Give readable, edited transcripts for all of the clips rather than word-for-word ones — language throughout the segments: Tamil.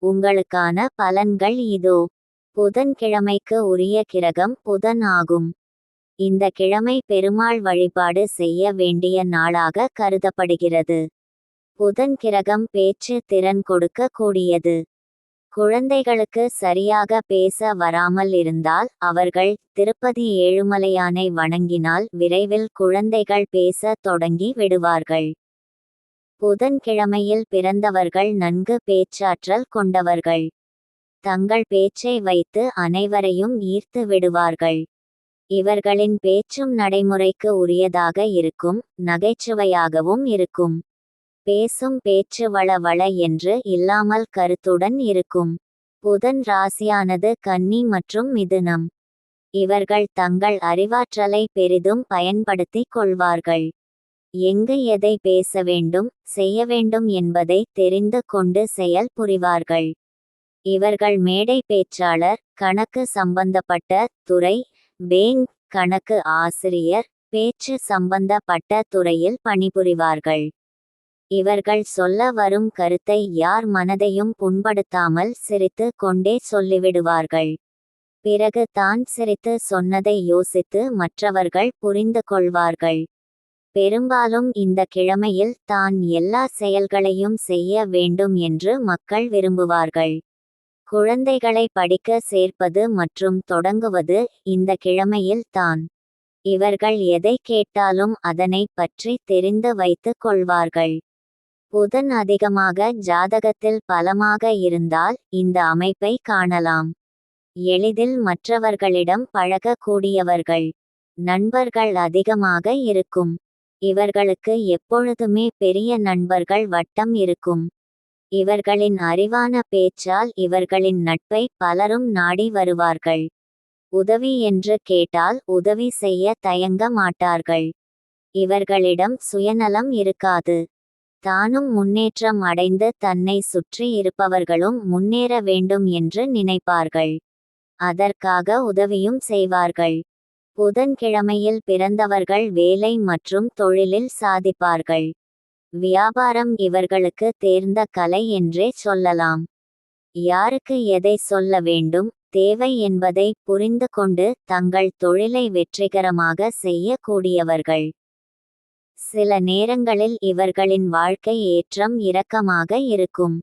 உங்களுக்கான பலன்கள் இதோ. புதன்கிழமைக்கு உரிய கிரகம் புதன் ஆகும். இந்த கிழமை பெருமாள் வழிபாடு செய்ய வேண்டிய நாளாக கருதப்படுகிறது. புதன் கிரகம் பேச்சு திறன் கொடுக்க கூடியது. குழந்தைகளுக்கு சரியாக பேச வராமல் இருந்தால் அவர்கள் திருப்பதி ஏழுமலையானை வணங்கினால் விரைவில் குழந்தைகள் பேச தொடங்கி விடுவார்கள். புதன்கிழமையில் பிறந்தவர்கள் நன்கு பேச்சாற்றல் கொண்டவர்கள். தங்கள் பேச்சை வைத்து அனைவரையும் ஈர்த்து விடுவார்கள். இவர்களின் பேச்சும் நடைமுறைக்கு உரியதாக இருக்கும், நகைச்சுவையாகவும் இருக்கும். பேசும் பேச்சு வள வள என்று இல்லாமல் கருத்துடன் இருக்கும். புதன் ராசியானது கன்னி மற்றும் மிதுனம். இவர்கள் தங்கள் அறிவாற்றலை பெரிதும் பயன்படுத்திக் கொள்வார்கள். எங்கு எதை பேச வேண்டும், செய்ய வேண்டும் என்பதை தெரிந்து கொண்டு செயல் புரிவார்கள். இவர்கள் மேடை பேச்சாளர், கணக்கு சம்பந்தப்பட்ட துறை, பேங்க் கணக்கு ஆசிரியர், பேச்சு சம்பந்தப்பட்ட துறையில் பணிபுரிவார்கள். இவர்கள் சொல்ல வரும் கருத்தை யார் மனதையும் புண்படுத்தாமல் சிரித்து கொண்டே சொல்லிவிடுவார்கள். பிறகு தான் சிரித்து சொன்னதை யோசித்து மற்றவர்கள் புரிந்து கொள்வார்கள். பெரும்பாலும் இந்த கிழமையில் தான் எல்லா செயல்களையும் செய்ய வேண்டும் என்று மக்கள் விரும்புவார்கள். குழந்தைகளை படிக்க சேர்ப்பது மற்றும் தொடங்குவது இந்த கிழமையில் தான். இவர்கள் எதை கேட்டாலும் அதனை பற்றி தெரிந்து வைத்து கொள்வார்கள். புதன் அதிகமாக ஜாதகத்தில் பலமாக இருந்தால் இந்த அமைப்பை காணலாம். எளிதில் மற்றவர்களிடம் பழகக்கூடியவர்கள். நண்பர்கள் அதிகமாக இருக்கும். இவர்களுக்கு எப்பொழுதுமே பெரிய நண்பர்கள் வட்டம் இருக்கும். இவர்களின் அறிவான பேச்சால் இவர்களின் நட்பை பலரும் நாடி வருவார்கள். உதவி என்று கேட்டால் உதவி செய்ய தயங்க மாட்டார்கள். இவர்களிடம் சுயநலம் இருக்காது. தானும் முன்னேற்றம் அடைந்து தன்னை சுற்றி இருப்பவர்களும் முன்னேற வேண்டும் என்று நினைப்பார்கள். அதற்காக உதவியும் செய்வார்கள். புதன்கிழமையில் பிறந்தவர்கள் வேலை மற்றும் தொழிலில் சாதிப்பார்கள். வியாபாரம் இவர்களுக்கு தேர்ந்த கலை என்றே சொல்லலாம். யாருக்கு எதை சொல்ல வேண்டும், தேவை என்பதை புரிந்து கொண்டு தங்கள் தொழிலை வெற்றிகரமாக செய்யக்கூடியவர்கள். சில நேரங்களில் இவர்களின் வாழ்க்கை ஏற்றம் இறக்கமாக இருக்கும்.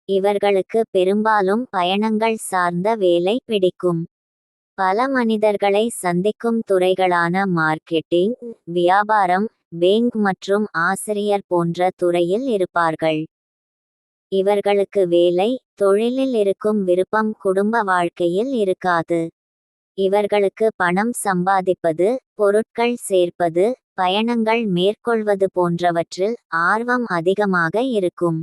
இவர்களுக்கு பெரும்பாலும் பயணங்கள் சார்ந்த வேலை பிடிக்கும். பல மனிதர்களை சந்திக்கும் துறைகளான மார்க்கெட்டிங், வியாபாரம், பேங்க் மற்றும் ஆசிரியர் போன்ற துறையில் இருப்பார்கள். இவர்களுக்கு வேலை, தொழிலில் இருக்கும் விருப்பம் குடும்ப வாழ்க்கையில் இருக்காது. இவர்களுக்கு பணம் சம்பாதிப்பது, பொருட்கள் சேர்ப்பது, பயணங்கள் மேற்கொள்வது போன்றவற்றில் ஆர்வம் அதிகமாக இருக்கும்.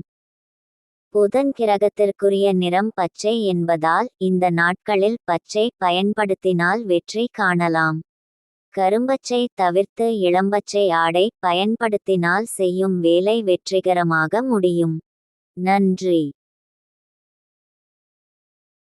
புதன் கிரகத்திற்குரிய நிறம் பச்சை என்பதால் இந்த நாட்களில் பச்சை பயன்படுத்தினால் வெற்றி காணலாம். கரும்பச்சை தவிர்த்து இளம்பச்சை ஆடை பயன்படுத்தினால் செய்யும் வேலை வெற்றிகரமாக முடியும். நன்றி.